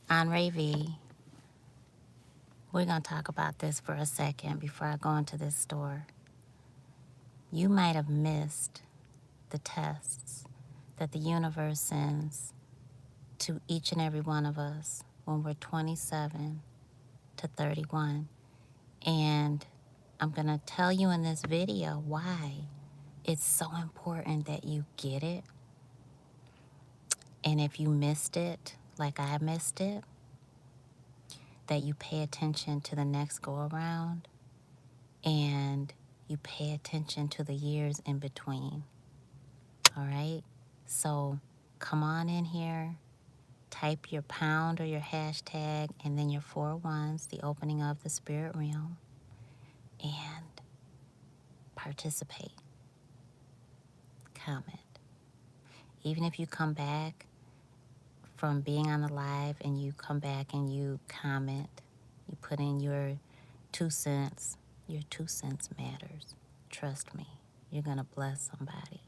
On Ray V, we're going to talk about this for a second before I go into this store. You might have missed the tests that the universe sends to each and every one of us when we're 27 to 31. And I'm going to tell you in this video why it's so important that you get it. And if you missed it, like I missed it, that you pay attention to the next go around and you pay attention to the years in between. All right? So come on in here, type your pound or your hashtag, and then your 4 1s, the opening of the spirit realm, and participate. Comment. Even if you come back from being on the live and you come back and you comment, you put in your 2 cents, your 2 cents matters. Trust me, you're going to bless somebody.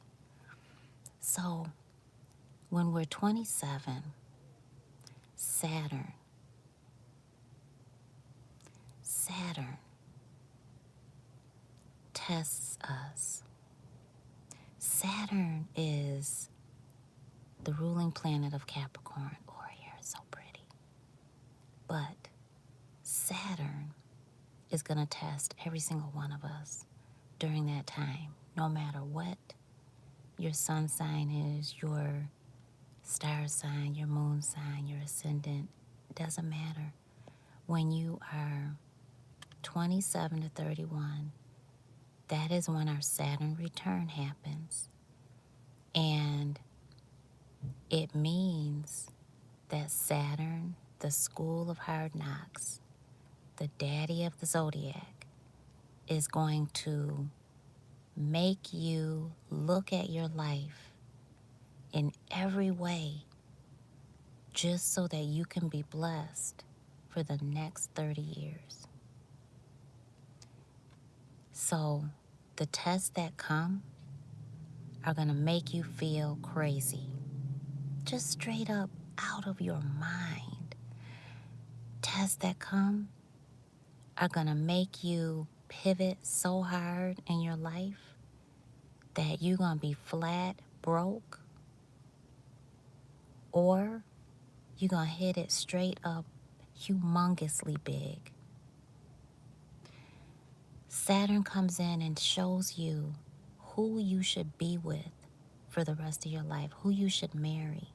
So when we're 27, Saturn tests us. Saturn is the ruling planet of Capricorn. Oh, her hair is so pretty. But Saturn is going to test every single one of us during that time, no matter what your sun sign is, your star sign, your moon sign, your ascendant. It doesn't matter. When you are 27 to 31, that is when our Saturn return happens. And it means that Saturn, the school of hard knocks, the daddy of the zodiac, is going to make you look at your life in every way just so that you can be blessed for the next 30 years. So the tests that come are going to make you feel crazy, just straight up out of your mind. Tests that come are going to make you pivot so hard in your life that you're going to be flat broke, or you're going to hit it straight up humongously big. Saturn comes in and shows you who you should be with for the rest of your life, who you should marry,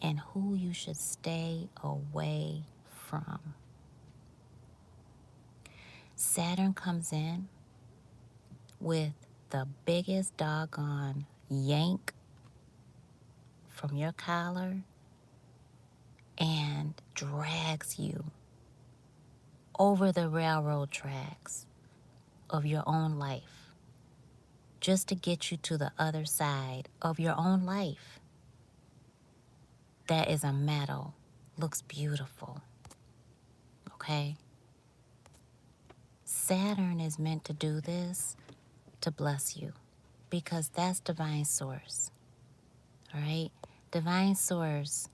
and who you should stay away from. Saturn comes in with the biggest doggone yank from your collar and drags you over the railroad tracks of your own life just to get you to the other side of your own life. That is a metal, looks beautiful, okay? Saturn is meant to do this to bless you because that's divine source, all right? Divine source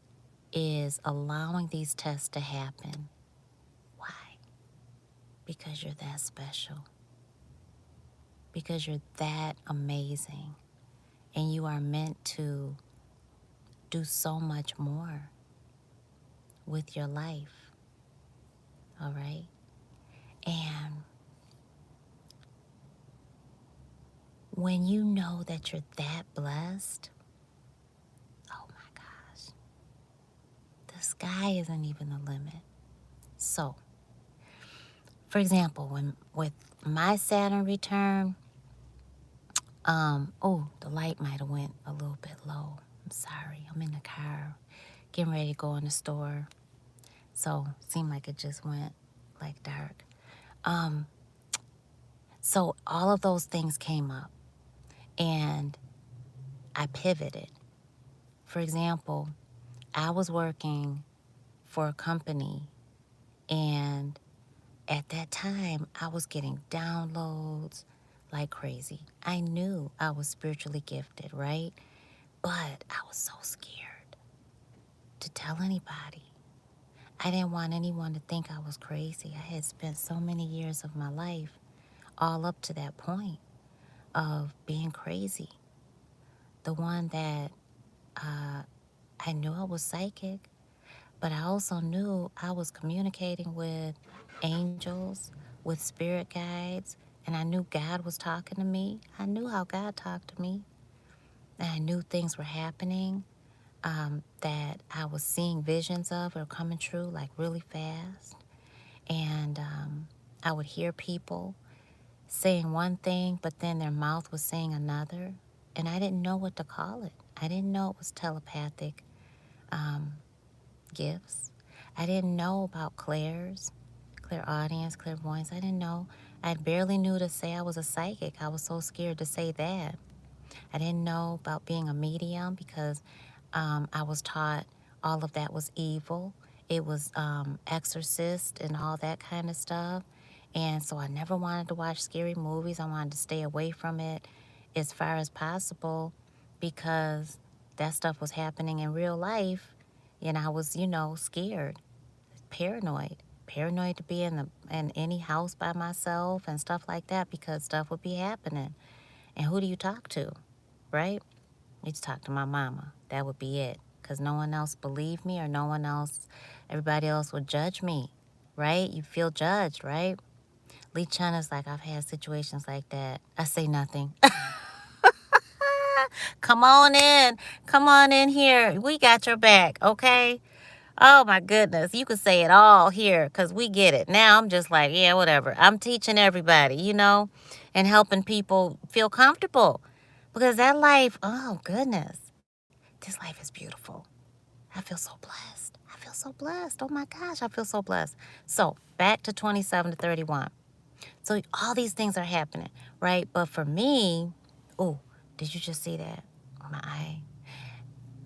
is allowing these tests to happen. Why? Because you're that special. Because you're that amazing. And you are meant to do so much more with your life. All right? And when you know that you're that blessed, oh my gosh, the sky isn't even the limit. So, for example, when with my Saturn return, the light might have went a little bit low. I'm sorry. I'm in the car getting ready to go in the store. So it seemed like it just went like dark. So all of those things came up and I pivoted. For example, I was working for a company and at that time I was getting downloads like crazy. I knew I was spiritually gifted, right? But I was so scared to tell anybody. I didn't want anyone to think I was crazy. I had spent so many years of my life all up to that point of being crazy. The one that I knew I was psychic, but I also knew I was communicating with angels, with spirit guides, and I knew God was talking to me. I knew how God talked to me, and I knew things were happening that I was seeing visions of or coming true like really fast. And I would hear people saying one thing, but then their mouth was saying another. And I didn't know what to call it. I didn't know it was telepathic gifts. I didn't know about clairaudience, clairvoyance. I didn't know. I barely knew to say I was a psychic. I was so scared to say that. I didn't know about being a medium because I was taught all of that was evil. It was exorcist and all that kind of stuff. And so I never wanted to watch scary movies. I wanted to stay away from it as far as possible because that stuff was happening in real life. And I was, scared, paranoid. Paranoid to be in any house by myself and stuff like that because stuff would be happening. And who do you talk to, right? You just talk to my mama. That would be it. Because no one else believed me or no one else, everybody else would judge me, right? You feel judged, right? Lee Chun is like, I've had situations like that. I say nothing. Come on in. Come on in here. We got your back, okay? Oh my goodness. You could say it all here because we get it. Now I'm just like, yeah, whatever. I'm teaching everybody, and helping people feel comfortable. Because that life, oh goodness, this life is beautiful. I feel so blessed. I feel so blessed. Oh my gosh, I feel so blessed. So back to 27 to 31. So all these things are happening, right? But for me, oh, did you just see that on my eye?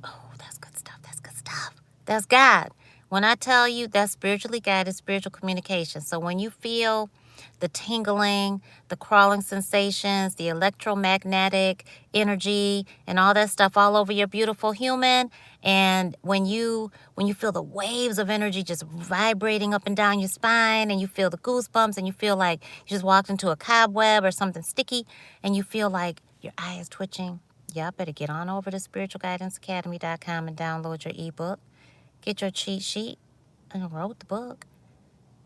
Oh, that's good stuff. That's good stuff. That's God. When I tell you that's spiritually guided, spiritual communication. So when you feel the tingling, the crawling sensations, the electromagnetic energy, and all that stuff all over your beautiful human, and when you feel the waves of energy just vibrating up and down your spine, and you feel the goosebumps, and you feel like you just walked into a cobweb or something sticky, and you feel like your eye is twitching, y'all better get on over to spiritualguidanceacademy.com and download your ebook. Get your cheat sheet. And wrote the book.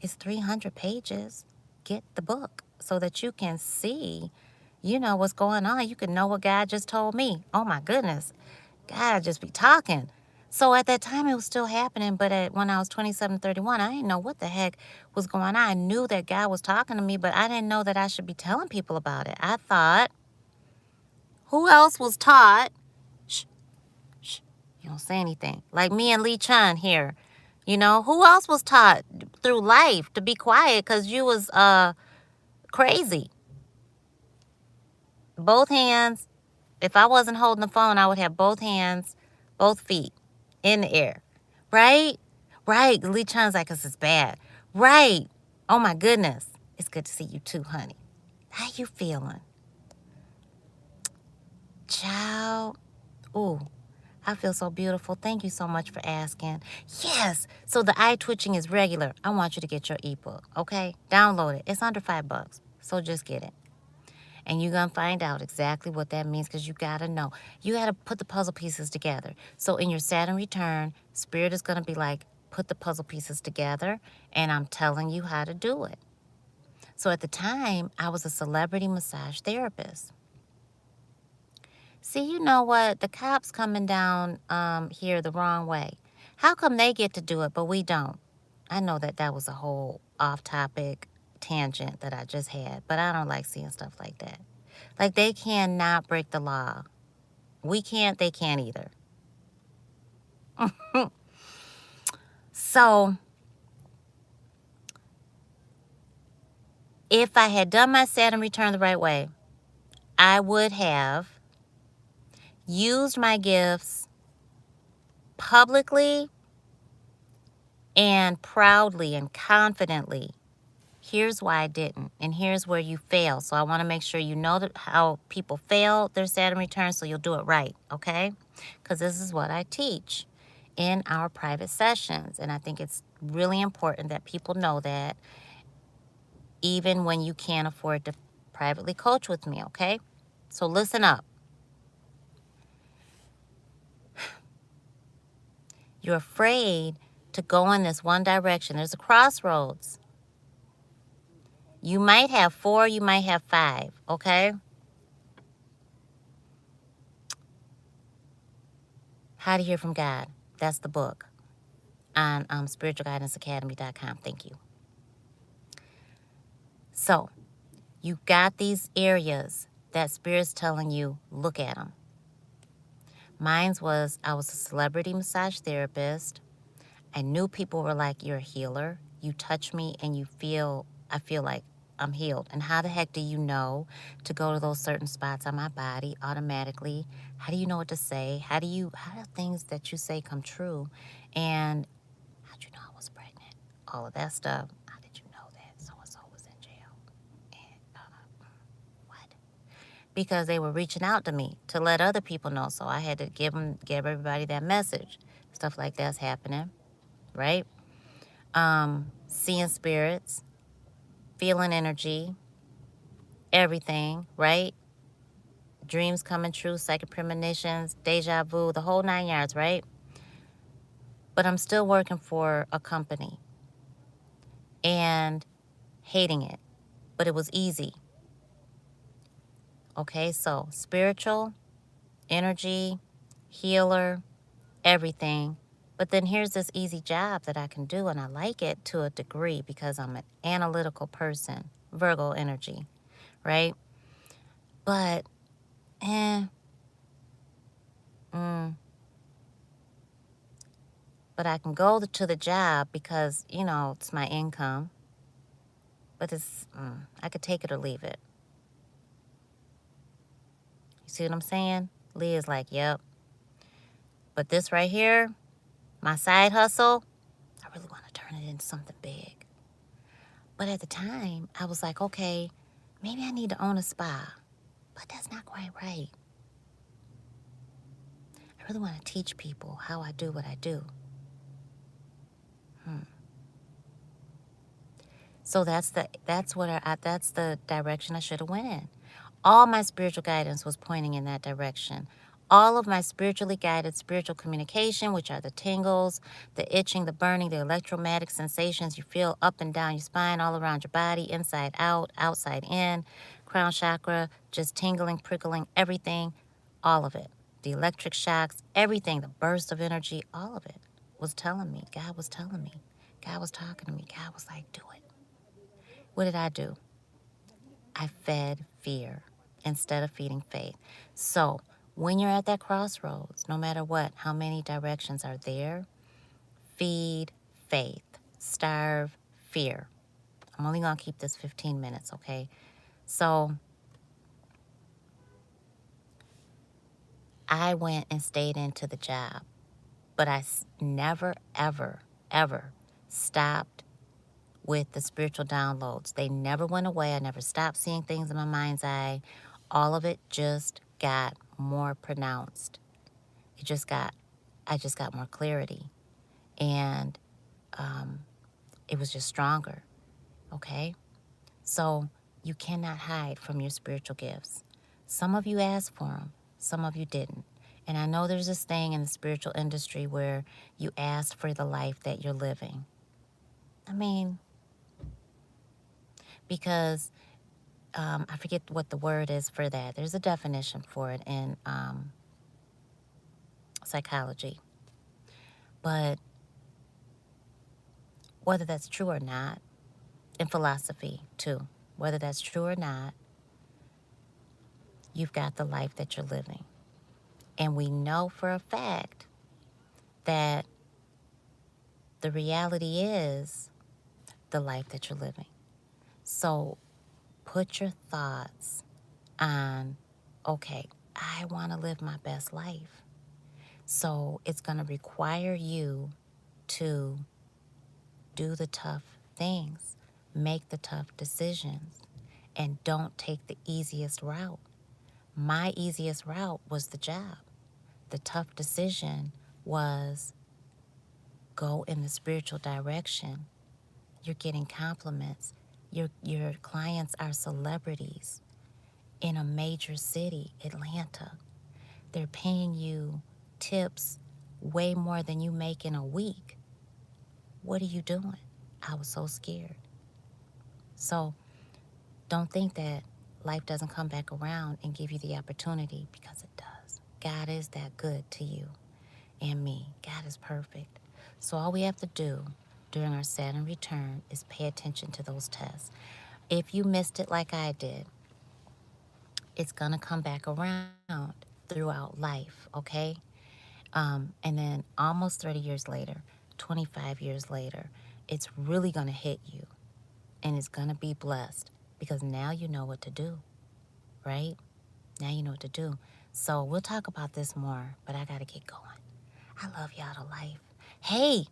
It's 300 pages. Get the book so that you can see, what's going on. You can know what God just told me. Oh my goodness. God just be talking. So at that time, it was still happening. But when I was 27, 31, I didn't know what the heck was going on. I knew that God was talking to me, but I didn't know that I should be telling people about it. I thought, who else was taught? Shh, shh, you don't say anything. Like me and Lee Chun here. Who else was taught through life to be quiet because you was crazy? Both hands. If I wasn't holding the phone, I would have both hands, both feet in the air. Right? Right. Lee Chun's like, because it's bad. Right. Oh, my goodness. It's good to see you too, honey. How you feeling? Child. Ooh. I feel so beautiful. Thank you so much for asking. Yes. So the eye twitching is regular. I want you to get your ebook, okay? Download it. It's under $5. So just get it. And you're going to find out exactly what that means because you got to know. You got to put the puzzle pieces together. So in your Saturn return, Spirit is going to be like, put the puzzle pieces together, and I'm telling you how to do it. So at the time, I was a celebrity massage therapist. See, you know what? The cops coming down here the wrong way. How come they get to do it, but we don't? I know that was a whole off-topic tangent that I just had, but I don't like seeing stuff like that. Like, they cannot break the law. We can't, they can't either. So, if I had done my Saturn return the right way, I would have used my gifts publicly and proudly and confidently. Here's why I didn't, and here's where you fail. So I want to make sure you know how people fail their Saturn return so you'll do it right, okay? Because this is what I teach. in our private sessions. And I think it's really important that people know that, even when you can't afford to privately coach with me, okay? So listen up. You're afraid to go in this one direction. There's a crossroads. You might have 4, you might have 5, okay? How to Hear from God. That's the book on spiritualguidanceacademy.com. Thank you. So, you got these areas that Spirit's telling you, look at them. Mine was, I was a celebrity massage therapist. I knew people were like, you're a healer. You touch me and I feel like I'm healed. And how the heck do you know to go to those certain spots on my body automatically? How do you know what to say? How do things that you say come true? And how'd you know I was pregnant? All of that stuff. How did you know that so-and-so was in jail? And what? Because they were reaching out to me to let other people know. So I had to give everybody that message. Stuff like that's happening, right? Seeing spirits, feeling energy, everything, right? Dreams coming true, psychic premonitions, deja vu, the whole 9 yards, right? But I'm still working for a company and hating it, but it was easy. Okay, so spiritual, energy, healer, everything. But then here's this easy job that I can do, and I like it to a degree because I'm an analytical person, Virgo energy, right? But, but I can go to the job because, it's my income. But I could take it or leave it. You see what I'm saying? Lee is like, yep. But this right here, my side hustle, I really want to turn it into something big. But at the time, I was like, okay, maybe I need to own a spa. But that's not quite right. I really want to teach people how I do what I do. So that's the direction I should have went in. All my spiritual guidance was pointing in that direction. All of my spiritually guided spiritual communication, which are the tingles, the itching, the burning, the electromagnetic sensations you feel up and down your spine, all around your body, inside out, outside in, crown chakra, just tingling, prickling, everything, all of it. The electric shocks, everything, the burst of energy, all of it was telling me. God was telling me. God was talking to me. God was like, do it. What did I do? I fed fear instead of feeding faith. So when you're at that crossroads, no matter what, how many directions are there, feed faith, starve fear. I'm only going to keep this 15 minutes, okay? So I went and stayed into the job, but I never, ever, ever stopped with the spiritual downloads. They never went away. I never stopped seeing things in my mind's eye. All of it just got more pronounced. I just got more clarity. And it was just stronger. Okay? So you cannot hide from your spiritual gifts. Some of you asked for them. Some of you didn't. And I know there's this thing in the spiritual industry where you ask for the life that you're living. I mean, because I forget what the word is for that. There's a definition for it in psychology. But whether that's true or not, in philosophy too, whether that's true or not, you've got the life that you're living. And we know for a fact that the reality is the life that you're living. So put your thoughts on, okay, I want to live my best life. So it's going to require you to do the tough things, make the tough decisions, and don't take the easiest route. My easiest route was the job. The tough decision was go in the spiritual direction. You're getting compliments. Your clients are celebrities in a major city, Atlanta. They're paying you tips way more than you make in a week. What are you doing? I was so scared. So don't think that life doesn't come back around and give you the opportunity, because it does. God is that good to you and me. God is perfect. So all we have to do during our Saturn return is pay attention to those tests. If you missed it like I did, it's going to come back around throughout life, okay? And then almost 30 years later, 25 years later, it's really going to hit you, and it's going to be blessed, because now you know what to do, right? Now you know what to do. So we'll talk about this more, but I got to get going. I love y'all to life. Hey,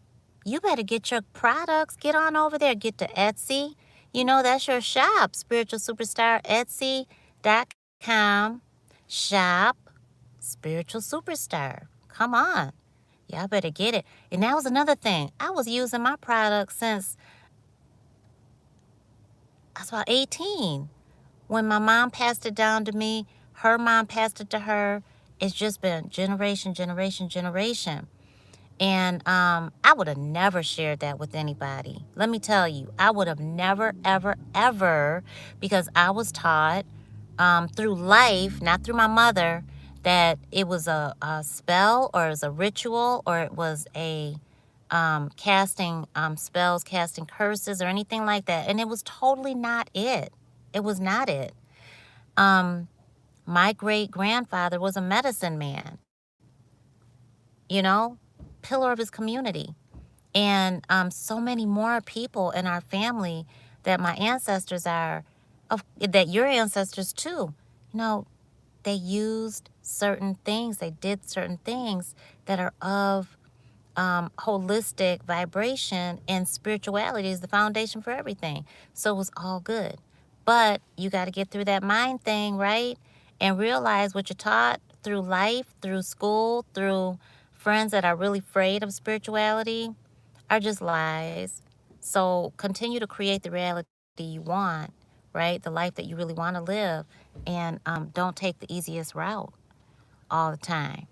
you better get your products. Get on over there. Get to Etsy. You know, that's your shop. Spiritual Superstar, Etsy.com. Shop Spiritual Superstar. Come on. Y'all better get it. And that was another thing. I was using my product since I was about 18. When my mom passed it down to me, her mom passed it to her. It's just been generation. And I would have never shared that with anybody. Let me tell you, I would have never, ever, because I was taught through life, not through my mother, that it was a spell, or it was a ritual, or it was a casting spells, casting curses, or anything like that. And it was totally not it. It was not it. My great-grandfather was a medicine man, you know, pillar of his community. And so many more people in our family that my ancestors are, that your ancestors too, you know, they used certain things, they did certain things that are of holistic vibration, and spirituality is the foundation for everything. So it was all good. But you got to get through that mind thing, right? And realize what you're taught through life, through school, through friends that are really afraid of spirituality, are just lies. So continue to create the reality you want, right? The life that you really want to live. And don't take the easiest route all the time,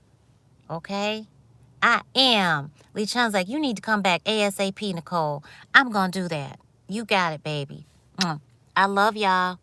okay? I am. Lee Chun's like, you need to come back ASAP, Nicole. I'm going to do that. You got it, baby. I love y'all.